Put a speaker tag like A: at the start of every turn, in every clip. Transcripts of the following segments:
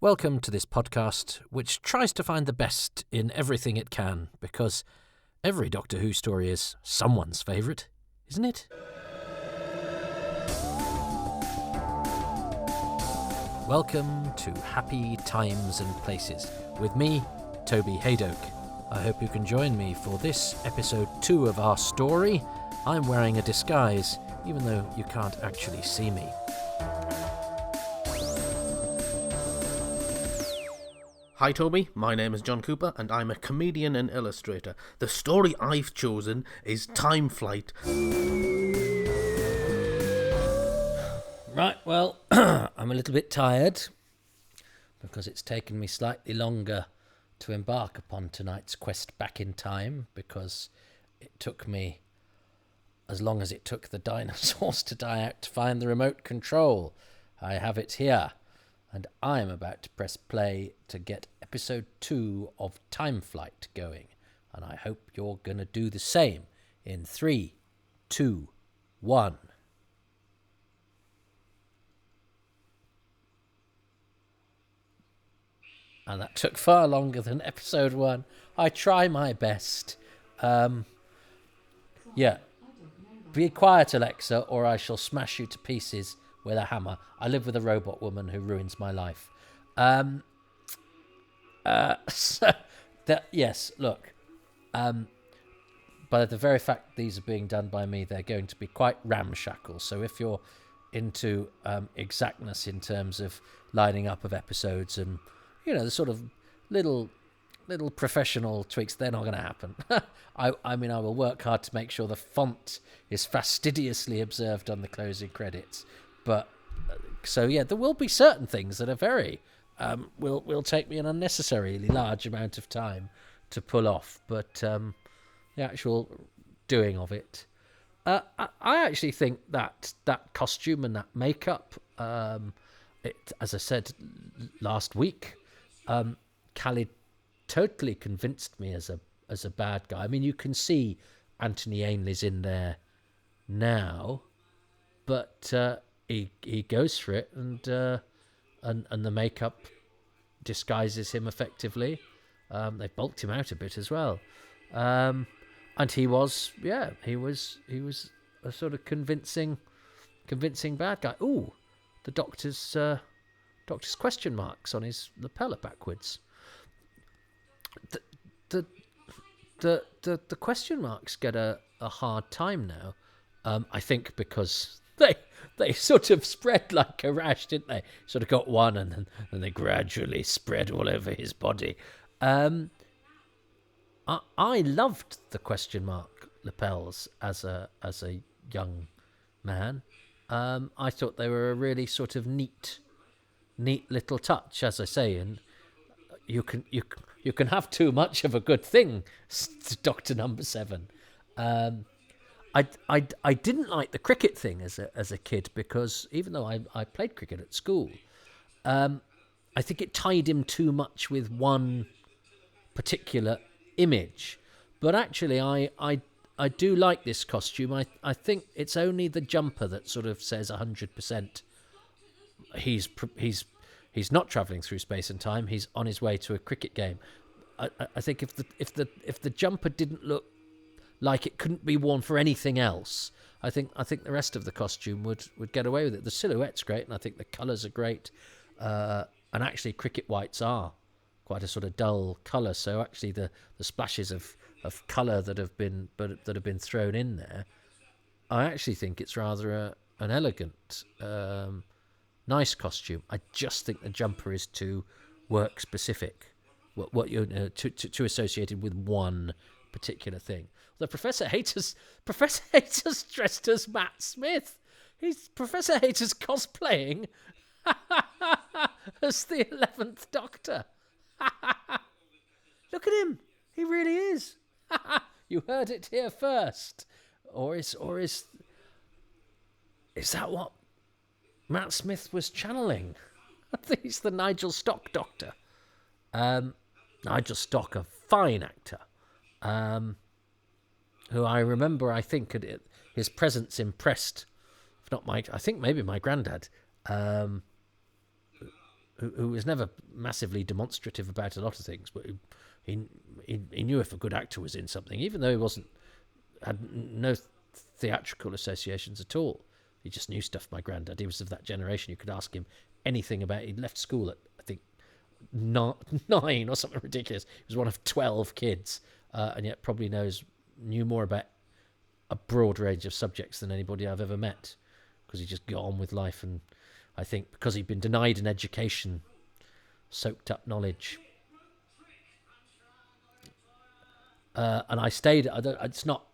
A: Welcome to this podcast, which tries to find the best in everything it can, because every Doctor Who story is someone's favourite, isn't it? Welcome to Happy Times and Places, with me, Toby Hadoke. I hope you can join me for this episode 2 of our story. I'm wearing a disguise, even though you can't actually see me.
B: Hi Toby, my name is John Cooper and I'm a comedian and illustrator. The story I've chosen is Time Flight.
A: Right, well, I'm a little bit tired because it's taken me slightly longer to embark upon tonight's quest back in time, because it took me as long as it took the dinosaurs to die out to find the remote control. I have it here, and I'm about to press play to get episode 2 of Time Flight going, and I hope you're going to do the same in 3, 2, 1. And that took far longer than episode 1. I try my best. Yeah. Be quiet, Alexa, or I shall smash you to pieces with a hammer. I live with a robot woman who ruins my life. Yes, look. By the very fact these are being done by me, they're going to be quite ramshackle. So if you're into exactness in terms of lining up of episodes and, you know, the sort of little professional tweaks, they're not going to happen. I mean, I will work hard to make sure the font is fastidiously observed on the closing credits. But, so yeah, there will be certain things that are very, will take me an unnecessarily large amount of time to pull off. But the actual doing of it, I actually think that costume and that makeup, as I said last week, Khalid totally convinced me as a bad guy. I mean, you can see Anthony Ainley's in there now, but he goes for it, and the makeup disguises him effectively. They bulked him out a bit as well, and he was a sort of convincing bad guy. Ooh, the doctor's question marks on his lapel are backwards. The question marks get a hard time now. I think because they sort of spread like a rash, didn't they? Sort of got one and then they gradually spread all over his body. I loved the question mark lapels as a young man. I thought they were a really sort of neat little touch, as I say, and you can have too much of a good thing, Doctor Number 7. I didn't like the cricket thing as a kid, because even though I played cricket at school, I think it tied him too much with one particular image. But actually, I do like this costume. I think it's only the jumper that sort of says 100%. He's not travelling through space and time. He's on his way to a cricket game. I think if the jumper didn't look like it couldn't be worn for anything else, I think the rest of the costume would get away with it. The silhouette's great, and I think the colours are great. And actually, cricket whites are quite a sort of dull colour. So actually, the splashes of colour that have been thrown in there, I actually think it's rather an elegant, nice costume. I just think the jumper is too work specific. What you know, too associated with one particular thing. The Professor Hater's dressed as Matt Smith. Professor Hater's cosplaying as the 11th Doctor. Look at him. He really is. You heard it here first. Or is that what Matt Smith was channeling? I think he's the Nigel Stock Doctor. Nigel Stock, a fine actor, who I remember, I think, his presence impressed, if not I think maybe my granddad, who was never massively demonstrative about a lot of things, but he knew if a good actor was in something, even though he had no theatrical associations at all. He just knew stuff. My granddad, he was of that generation. You could ask him anything about. He'd left school at, I think, 9 or something ridiculous. He was one of 12 kids, and yet probably knew more about a broad range of subjects than anybody I've ever met, because he just got on with life. And I think because he'd been denied an education, soaked up knowledge. And I stayed. It's not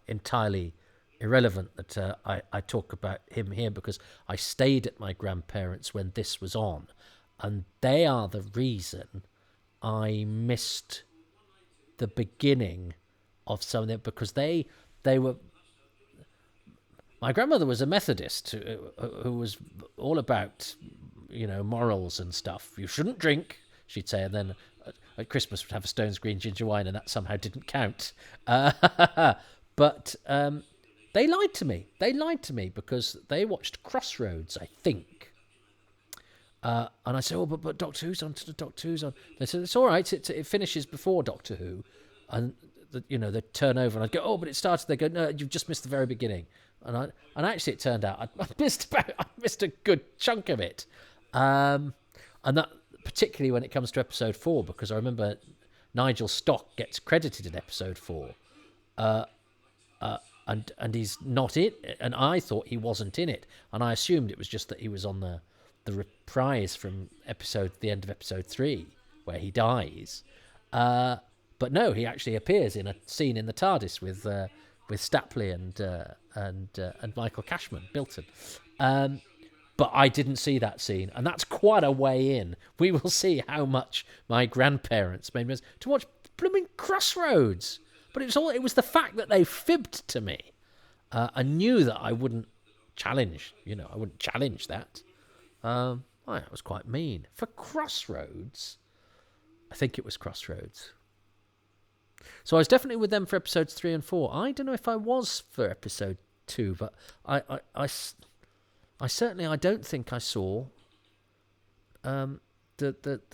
A: entirely irrelevant that I talk about him here, because I stayed at my grandparents when this was on, and they are the reason I missed the beginning of something, because they were. My grandmother was a Methodist who was all about, morals and stuff. You shouldn't drink, she'd say, and then at Christmas would have a Stone's Green ginger wine, and that somehow didn't count. But they lied to me. They lied to me because they watched Crossroads, I think. And I said, but Doctor Who's on. Doctor Who's on. They said, it's all right. It finishes before Doctor Who. And, they turn over and I'd go, but it started. They go, no, you've just missed the very beginning. And actually it turned out I missed a good chunk of it. And that, particularly when it comes to episode 4, because I remember Nigel Stock gets credited in episode 4. And he's not in, and I thought he wasn't in it, and I assumed it was just that he was on the reprise from the end of episode 3, where he dies. But no, he actually appears in a scene in the TARDIS with Stapley and Michael Cashman, Bilton. But I didn't see that scene, and that's quite a way in. We will see how much my grandparents made me to watch blooming Crossroads. But it was the fact that they fibbed to me. I knew that I wouldn't challenge, I wouldn't challenge that. That was quite mean. For Crossroads, I think it was Crossroads. So I was definitely with them for episodes 3 and 4. I don't know if I was for episode 2, but I certainly, I don't think I saw the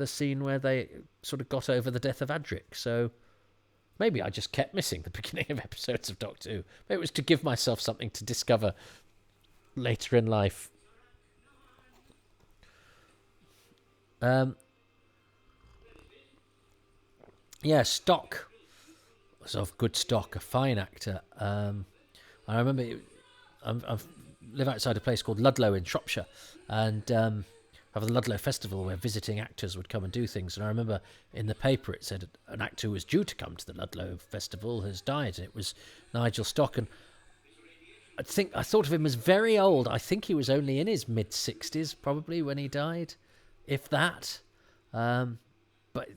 A: scene where they sort of got over the death of Adric. So maybe I just kept missing the beginning of episodes of Doctor Who. Maybe it was to give myself something to discover later in life. Stock was of good stock, a fine actor. I remember I live outside a place called Ludlow in Shropshire, and have the Ludlow Festival where visiting actors would come and do things. And I remember in the paper it said an actor who was due to come to the Ludlow Festival has died, and it was Nigel Stock. And I thought of him as very old. I think he was only in his mid-60s probably when he died, if that. But,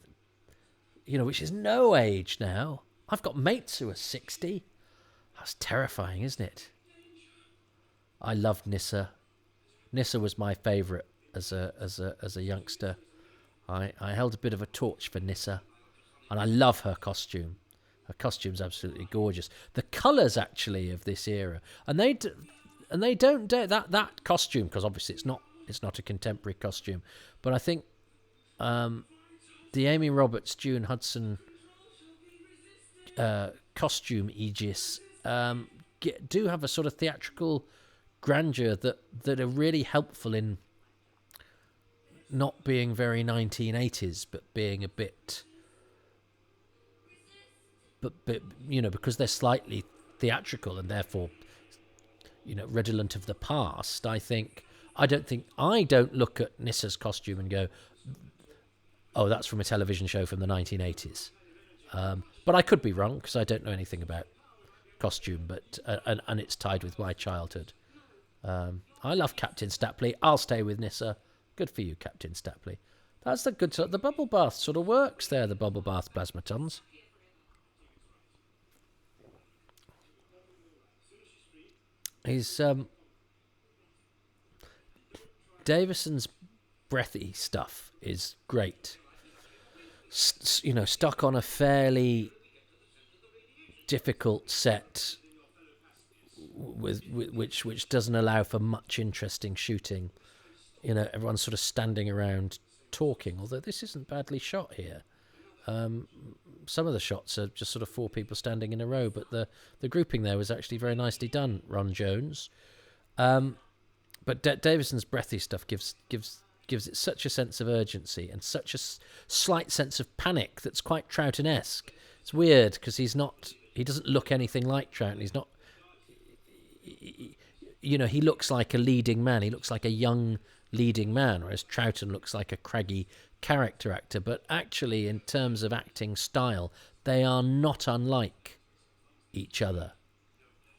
A: which is no age now. I've got mates who are 60. That's terrifying, isn't it? I loved Nyssa. Nyssa was my favourite as a youngster. I held a bit of a torch for Nyssa, and I love her costume. Her costume's absolutely gorgeous. The colours actually of this era, and they don't dare that costume, because obviously it's not a contemporary costume, but I think the Amy Roberts, June Hudson costume aegis do have a sort of theatrical grandeur that are really helpful in not being very 1980s, but being a bit, but because they're slightly theatrical and therefore redolent of the past. I don't look at Nyssa's costume and go, oh, that's from a television show from the 1980s. But I could be wrong, because I don't know anything about costume, but and it's tied with my childhood. I love Captain Stapley. I'll stay with Nyssa. Good for you, Captain Stapley. That's the good sort. The bubble bath sort of works there, the bubble bath plasmatons. He's Davison's breathy stuff is great. Stuck on a fairly difficult set with which doesn't allow for much interesting shooting. Everyone's sort of standing around talking, although this isn't badly shot here. Some of the shots are just sort of 4 people standing in a row, but the grouping there was actually very nicely done, Ron Jones. But Davison's breathy stuff gives it such a sense of urgency and such a slight sense of panic that's quite Troughton-esque. It's weird because he doesn't look anything like Troughton. He's not, he looks like a leading man. He looks like a young leading man, whereas Troughton looks like a craggy character actor. But actually, in terms of acting style, they are not unlike each other.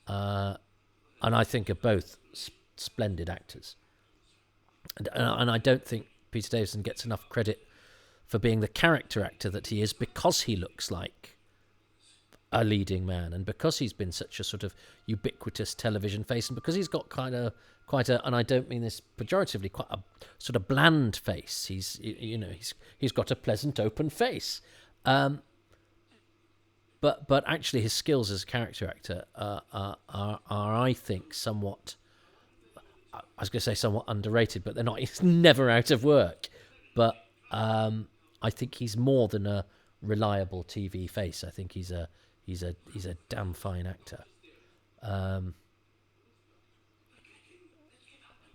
A: And I think are both splendid actors. And I don't think Peter Davison gets enough credit for being the character actor that he is, because he looks like a leading man, and because he's been such a sort of ubiquitous television face, and because he's got quite a, and I don't mean this pejoratively, quite a sort of bland face. He's got a pleasant, open face. But actually his skills as a character actor are I think, somewhat, I was going to say somewhat underrated, but they're not. He's never out of work. But I think he's more than a reliable TV face. I think he's a damn fine actor.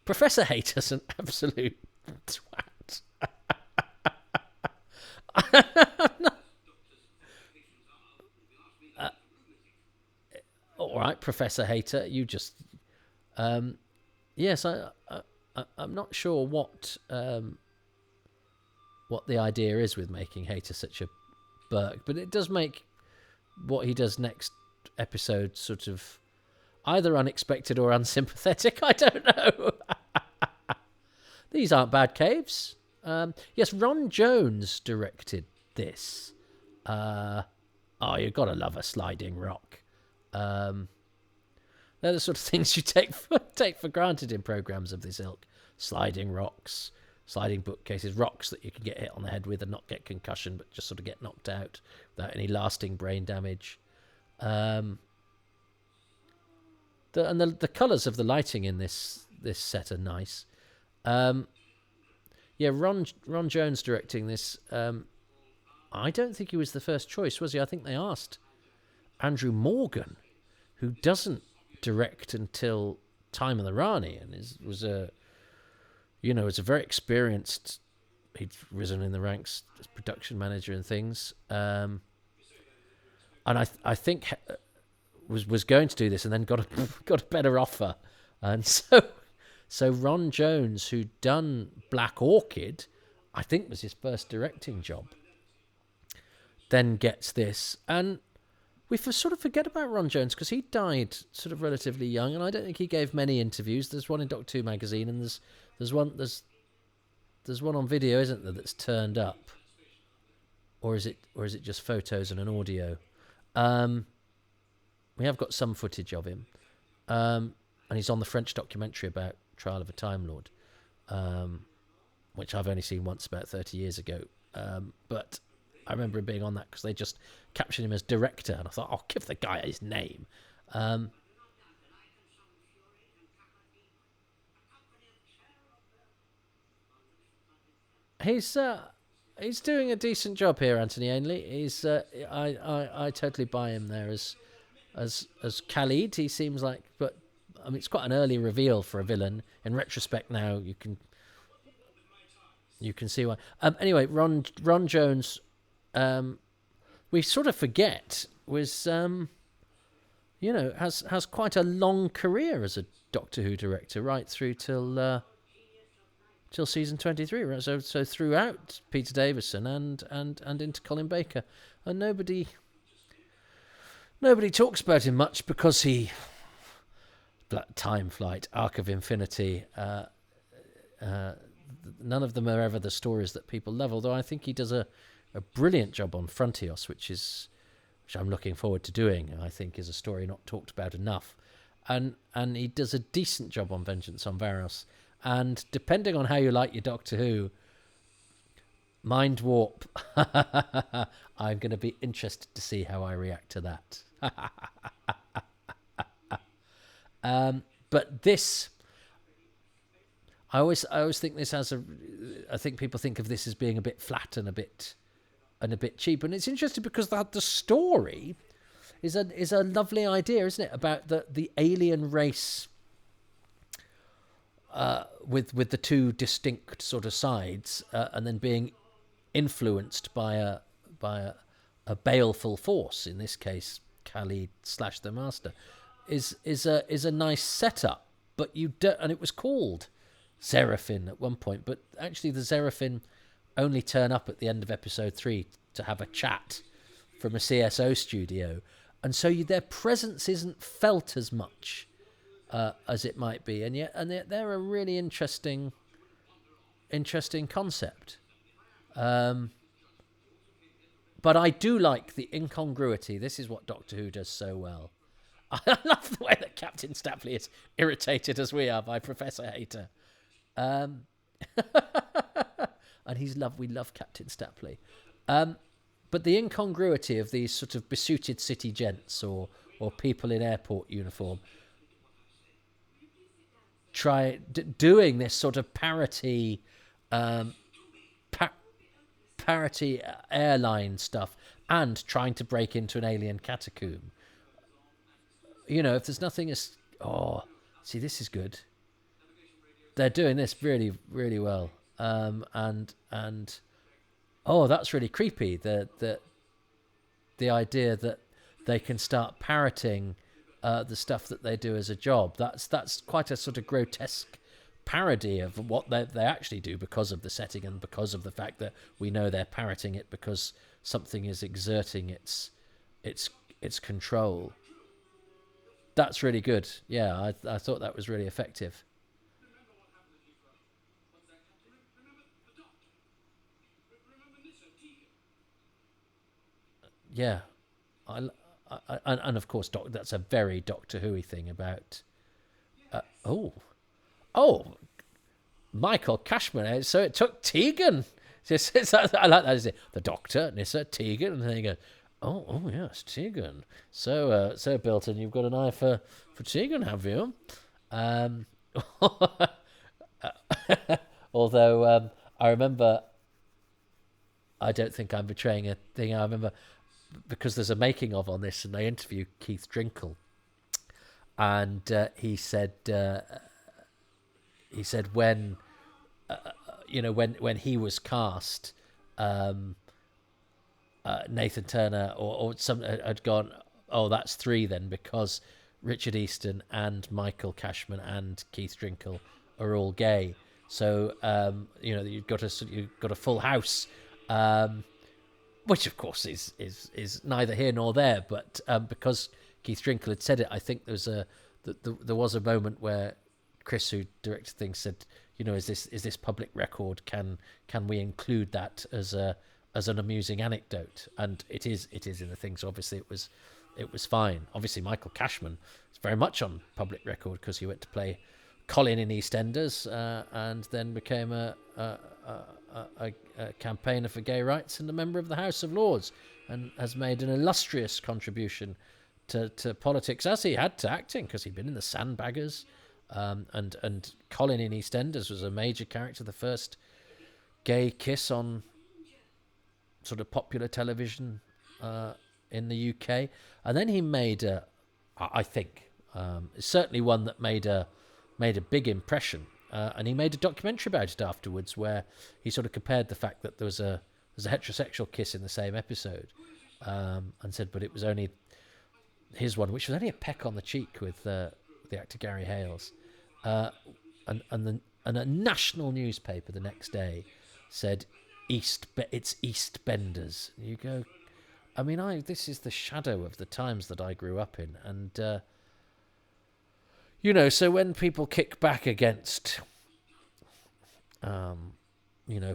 A: Professor Hater's an absolute twat. All right, Professor Hater, you just... yes, I'm not sure what the idea is with making Hater such a Burke, but it does make what he does next episode sort of either unexpected or unsympathetic. I don't know. These aren't bad caves. Yes, Ron Jones directed this. You've got to love a sliding rock. They're the sort of things you take for granted in programmes of this ilk. Sliding rocks, sliding bookcases, rocks that you can get hit on the head with and not get concussion, but just sort of get knocked out without any lasting brain damage. The colours of the lighting in this set are nice. Ron Jones directing this. I don't think he was the first choice, was he? I think they asked Andrew Morgan, who doesn't direct until Time of the Rani, and was a very experienced. He'd risen in the ranks as production manager and things, and I think was going to do this, and then got a better offer, and so Ron Jones, who'd done Black Orchid, I think was his first directing job, then gets this, and we sort of forget about Ron Jones because he died sort of relatively young, and I don't think he gave many interviews. There's one in Doctor Who magazine, and there's one on video, isn't there, that's turned up, or is it just photos and an audio? We have got some footage of him, and he's on the French documentary about Trial of a Time Lord, which I've only seen once about 30 years ago, but I remember him being on that because they just captured him as director, and I thought, I'll give the guy his name. He's doing a decent job here, Anthony Ainley. He's I totally buy him there as Khalid. He seems like, but I mean, it's quite an early reveal for a villain. In retrospect, now you can see why. Anyway, Ron Jones. We sort of forget was has quite a long career as a Doctor Who director, right through till season 23, right? So throughout Peter Davison and into Colin Baker, and nobody talks about him much because he Time Flight, Arc of Infinity. None of them are ever the stories that people love. Although I think he does a brilliant job on Frontios, which I'm looking forward to doing. I think is a story not talked about enough, and he does a decent job on Vengeance on Varos. And depending on how you like your Doctor Who, Mind Warp, I'm going to be interested to see how I react to that. But this, I always think this has I think people think of this as being a bit flat and a bit cheap, and it's interesting because the story is a lovely idea, isn't it? About the alien race with the two distinct sort of sides, and then being influenced by a baleful force. In this case, Khalid / the Master is a nice setup. But you don't, and it was called Seraphin at one point, but actually the Seraphin only turn up at the end of episode 3 to have a chat from a CSO studio, and so their presence isn't felt as much as it might be, and yet they're a really interesting concept. But I do like the incongruity. This is what Doctor Who does so well. I love the way that Captain Stapley is irritated as we are by Professor Hayter. And we love Captain Stapley. But the incongruity of these sort of besuited city gents or people in airport uniform doing this sort of parody airline stuff and trying to break into an alien catacomb. If there's nothing as... Oh, see, this is good. They're doing this really, really well. And oh, that's really creepy. The idea that they can start parroting the stuff that they do as a job. That's quite a sort of grotesque parody of what they actually do because of the setting and because of the fact that we know they're parroting it because something is exerting its control. That's really good. Yeah, I thought that was really effective. Yeah, and of course, that's a very Doctor Who-y thing about. Michael Cashman. So it took Tegan. I like that. Is it the Doctor, Nyssa, Tegan, and then you go, oh yes, Tegan. So Bilton, you've got an eye for Tegan, have you? Although I remember, I don't think I'm betraying a thing. I remember because there's a making of on this, and they interview Keith Drinkle, and he said when when he was cast, Nathan Turner or some had gone, oh, that's 3 then, because Richard Easton and Michael Cashman and Keith Drinkle are all gay. So you've got a full house, which of course is neither here nor there. But because Keith Drinkle had said it, I think there was a moment where Chris, who directed things, said, is this public record? Can we include that as an amusing anecdote? And it is in the thing. So obviously it was fine. Obviously Michael Cashman is very much on public record because he went to play Colin in EastEnders and then became a campaigner for gay rights and a member of the House of Lords, and has made an illustrious contribution to politics, as he had to acting, because he'd been in the Sandbaggers. And Colin in EastEnders was a major character, the first gay kiss on sort of popular television in the UK. And then he made I think certainly one that made a big impression. And he made a documentary about it afterwards, where he sort of compared the fact that there's a heterosexual kiss in the same episode, and said, but it was only his one, which was only a peck on the cheek with the actor Gary Hales, and a national newspaper the next day said it's Eastbenders. You go, I mean, this is the shadow of the times that I grew up in, and so when people kick back against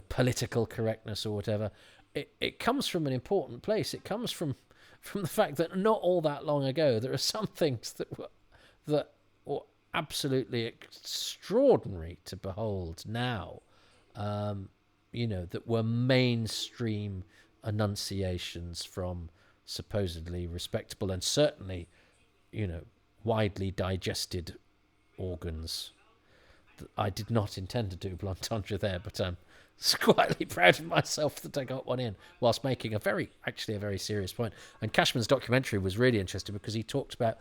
A: political correctness or whatever, it comes from an important place. It comes from the fact that not all that long ago there are some things that were absolutely extraordinary to behold now, that were mainstream enunciations from supposedly respectable and certainly, widely digested organs I did not intend to do double entendre there, but I'm quietly proud of myself that I got one in whilst making a very serious point. And Cashman's documentary was really interesting because he talked about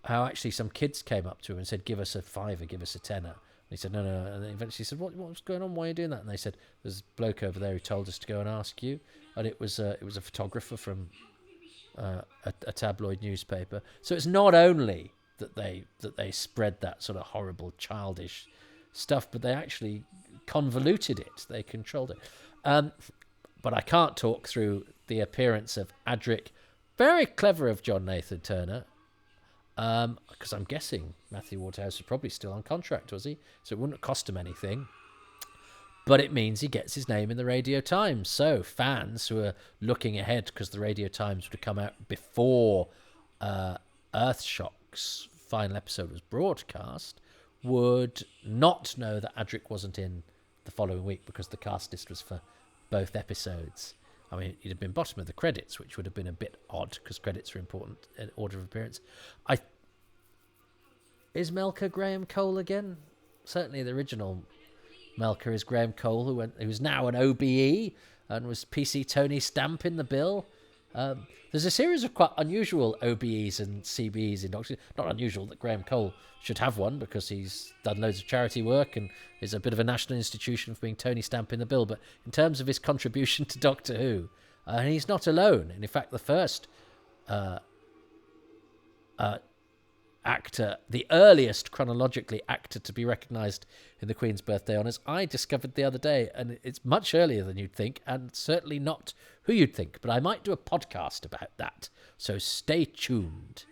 A: how actually some kids came up to him and said, "Give us a fiver, give us a tenner." And he said, "No, no, no." And then eventually he said, "What's going on? Why are you doing that?" And they said, "There's a bloke over there who told us to go and ask you." And it was a photographer from a tabloid newspaper. So it's not only that they spread that sort of horrible childish stuff, but they actually convoluted it. They controlled it. But I can't talk through the appearance of Adric. Very clever of John Nathan Turner, because I'm guessing Matthew Waterhouse was probably still on contract, was he? So it wouldn't cost him anything. But it means he gets his name in the Radio Times. So fans who are looking ahead, because the Radio Times would have come out before Earthshock's final episode was broadcast, would not know that Adric wasn't in the following week because the cast list was for both episodes. I mean, he'd have been bottom of the credits, which would have been a bit odd because credits are important in order of appearance. Is Melker Graham Cole again? Certainly the original Melker is Graham Cole, who's now an OBE and was PC Tony Stamp in the bill. There's a series of quite unusual OBEs and CBEs in Doctor Who. Not unusual that Graham Cole should have one because he's done loads of charity work and is a bit of a national institution for being Tony Stamp in the bill. But in terms of his contribution to Doctor Who, he's not alone. And in fact, the first actor, the earliest chronologically actor to be recognised in the Queen's Birthday Honours, I discovered the other day, and it's much earlier than you'd think, and certainly not who you'd think, but I might do a podcast about that, so stay tuned.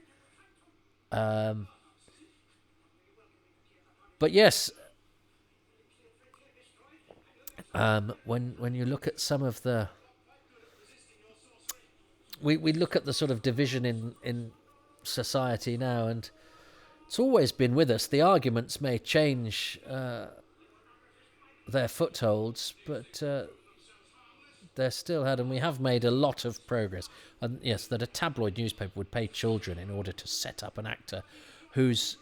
A: But yes, when you look at some of the... We look at the sort of division in society now, and it's always been with us. The arguments may change their footholds, but they're still had, and we have made a lot of progress. And yes, that a tabloid newspaper would pay children in order to set up an actor whose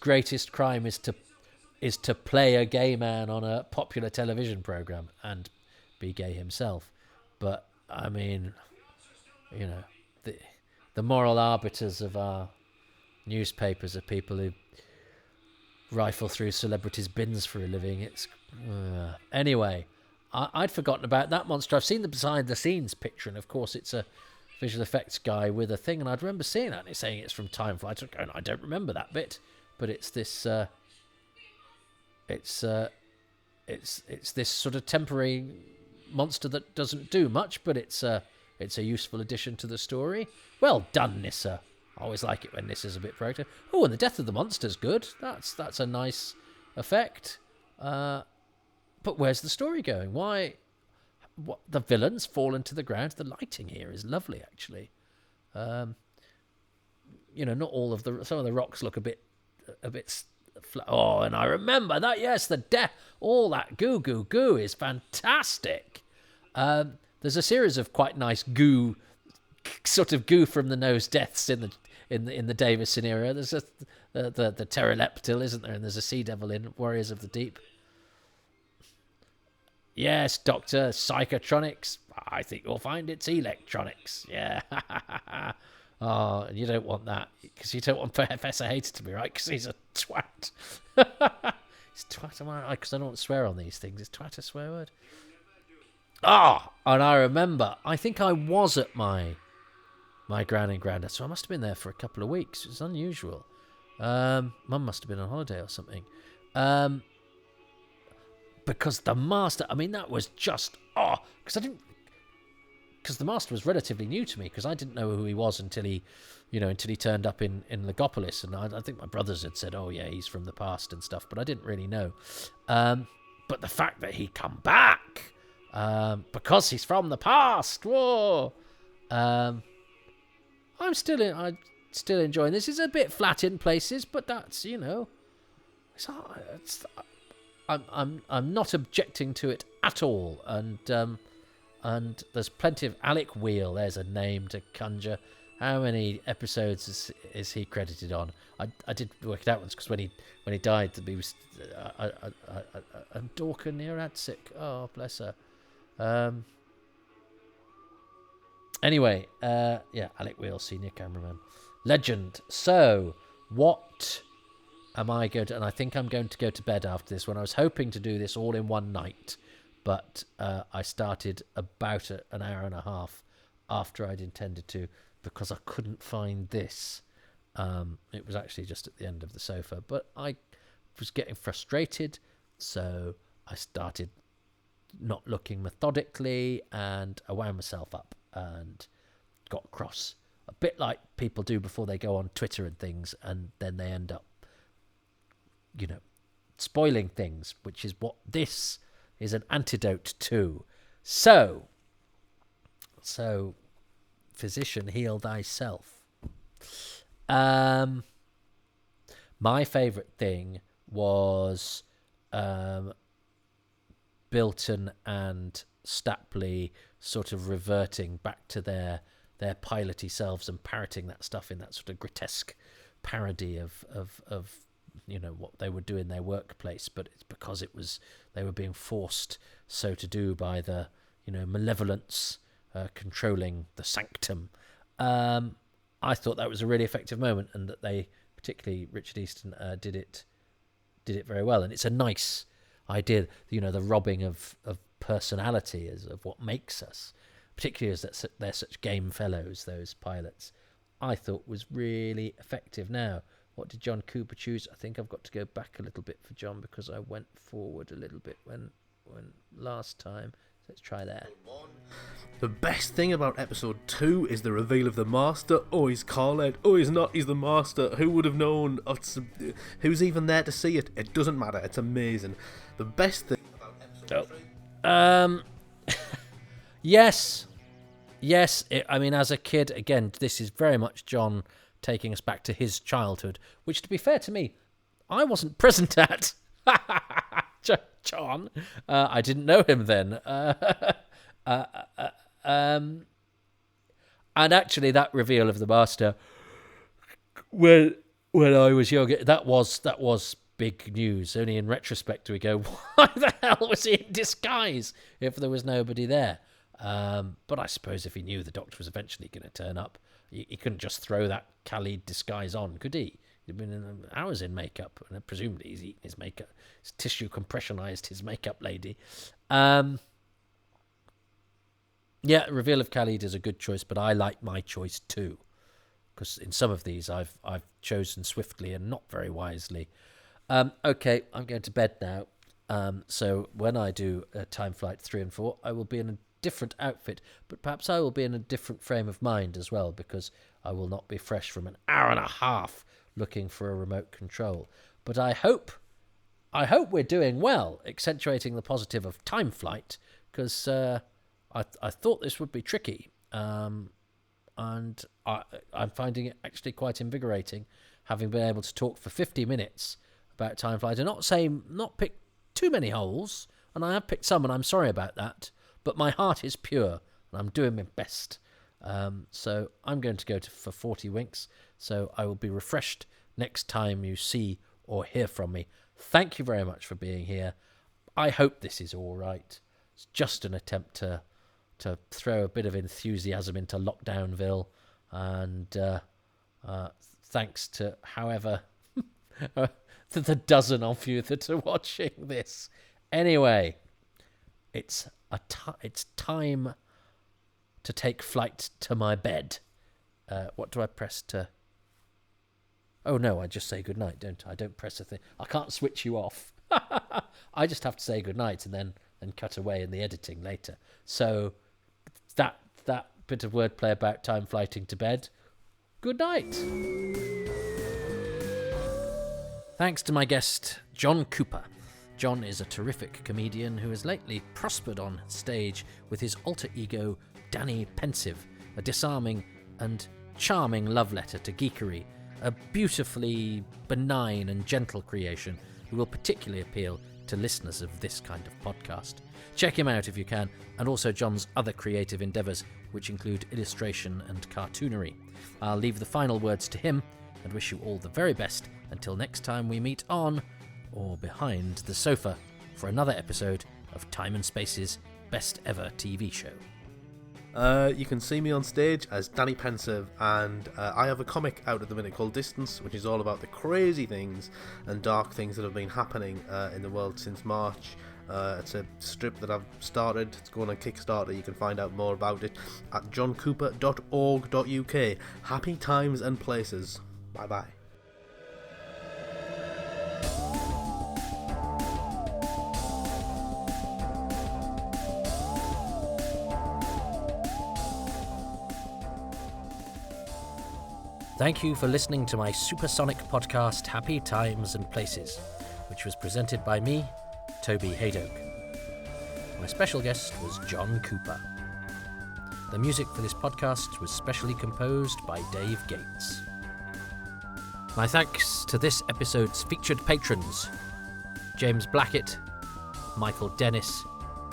A: greatest crime is to play a gay man on a popular television program and be gay himself. But I mean, you know, the moral arbiters of our newspapers are people who rifle through celebrities' bins for a living. It's anyway. I'd forgotten about that monster. I've seen the behind-the-scenes picture, and of course it's a visual effects guy with a thing, and I'd remember seeing that and it's saying it's from Time Flight. I don't remember that bit, but it's this. It's this sort of temporary monster that doesn't do much, but it's a useful addition to the story. Well done, Nissa. I always like it when Nissa's a bit proactive. Oh, and the death of the monster's good. That's a nice effect. But where's the story going? Why? What, the villains fall into the ground. The lighting here is lovely, actually. Not all of some of the rocks look a bit flat. Oh, and I remember that. Yes, the death. All that goo is fantastic. There's a series of quite nice goo from the nose deaths in the Davison era. There's the pteroleptil, isn't there? And there's a sea devil in Warriors of the Deep. Yes, Doctor, psychotronics. I think you'll find it's electronics. Yeah. Oh, and you don't want that because you don't want Professor Hater to be right because he's a twat. He's twat, am I right? Because I don't want to swear on these things. Is twat a swear word? And I remember, I think I was at my gran and granddad, so I must have been there for a couple of weeks. It was unusual. Mum must have been on holiday or something. Because the Master, I mean, that was just, because the Master was relatively new to me, because I didn't know who he was until he turned up in Legopolis, and I think my brothers had said, oh yeah, he's from the past and stuff, but I didn't really know. But the fact that he come back, because he's from the past, whoa, I'm still enjoying this. It's a bit flat in places, but that's, I'm not objecting to it at all, and there's plenty of Alec Wheel. There's a name to conjure. how many episodes is he credited on? I did work it out once, because when he died, he was Dorka near Adric. Oh, bless her. Anyway, Alec Wheel, senior cameraman, legend. So, what am I going to? And I think I'm going to go to bed after this one. I was hoping to do this all in one night, but I started about an hour and a half after I'd intended to, because I couldn't find this. It was actually just at the end of the sofa, but I was getting frustrated, so I started not looking methodically, and I wound myself up and got cross, a bit like people do before they go on Twitter and things, and then they end up, spoiling things, which is what this is an antidote to. So physician, heal thyself. My favourite thing was Bilton and Stapley sort of reverting back to their piloty selves and parroting that stuff in that sort of grotesque parody of what they would do in their workplace, but it's because they were being forced so to do by the malevolence controlling the sanctum. I thought that was a really effective moment, and that they, particularly Richard Easton, did it very well. And it's a nice idea, the robbing of personality is of what makes us, particularly as they're such game fellows, those pilots. I thought was really effective. Now, what did John Cooper choose? I think I've got to go back a little bit for John, because I went forward a little bit when last time. Let's try there.
B: The best thing about episode 2 is the reveal of the Master. Oh, he's Khaled. Oh, he's not. He's the Master. Who would have known? Who's even there to see it? It doesn't matter. It's amazing. The best thing about episode 3...
A: Yes. As a kid, again, this is very much John taking us back to his childhood, which, to be fair to me, I wasn't present at. John, I didn't know him then. And actually, that reveal of the Master, when I was younger, that was big news. Only in retrospect do we go, why the hell was he in disguise if there was nobody there? But I suppose if he knew the Doctor was eventually going to turn up, he couldn't just throw that Khalid disguise on, could he? He'd been hours in makeup, and presumably he's eaten his makeup. His tissue compressionized his makeup lady. Reveal of Khalid is a good choice, but I like my choice too, because in some of these I've chosen swiftly and not very wisely. Okay, I'm going to bed now. So when I do Time Flight 3 and 4, I will be in a different outfit, but perhaps I will be in a different frame of mind as well, because I will not be fresh from an hour and a half looking for a remote control. But I hope we're doing well, accentuating the positive of Time Flight, because I thought this would be tricky, and I'm finding it actually quite invigorating, having been able to talk for 50 minutes about Time Flight and not pick too many holes, and I have picked some, and I'm sorry about that, but my heart is pure, and I'm doing my best. So I'm going to go for 40 winks, so I will be refreshed next time you see or hear from me. Thank you very much for being here. I hope this is all right. It's just an attempt to throw a bit of enthusiasm into Lockdownville, and thanks to however to the dozen of you that are watching this. Anyway, it's time to take flight to my bed. What do I press to... Oh no, I just say goodnight, don't I? I don't press a thing. I can't switch you off. I just have to say goodnight and then cut away in the editing later. So that bit of wordplay about time flighting to bed. Good night. Thanks to my guest, John Cooper. John is a terrific comedian who has lately prospered on stage with his alter ego, Danny Pensive, a disarming and charming love letter to geekery, a beautifully benign and gentle creation who will particularly appeal to listeners of this kind of podcast. Check him out if you can, and also John's other creative endeavours, which include illustration and cartoonery. I'll leave the final words to him and wish you all the very best until next time we meet on, or behind the sofa, for another episode of Time and Space's best ever TV show.
B: You can see me on stage as Danny Pensive, and I have a comic out at the minute called Distance, which is all about the crazy things and dark things that have been happening in the world since March. It's a strip that I've started. It's going on Kickstarter. You can find out more about it at johncooper.org.uk. Happy times and places. Bye bye.
A: Thank you for listening to my supersonic podcast, Happy Times and Places, which was presented by me, Toby Hadoke. My special guest was John Cooper. The music for this podcast was specially composed by Dave Gates. My thanks to this episode's featured patrons: James Blackett, Michael Dennis,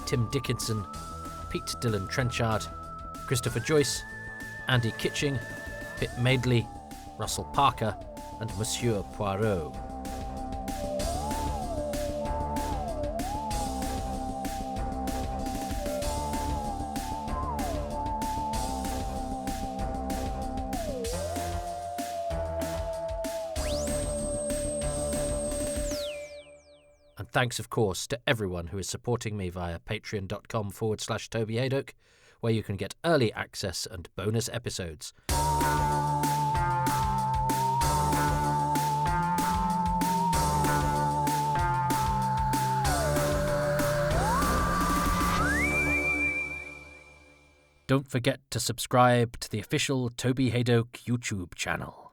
A: Tim Dickinson, Pete Dillon Trenchard, Christopher Joyce, Andy Kitching, Pip Madeley, Russell Parker, and Monsieur Poirot. And thanks, of course, to everyone who is supporting me via patreon.com/Toby Hadoke, where you can get early access and bonus episodes. Don't forget to subscribe to the official Toby Hadoke YouTube channel.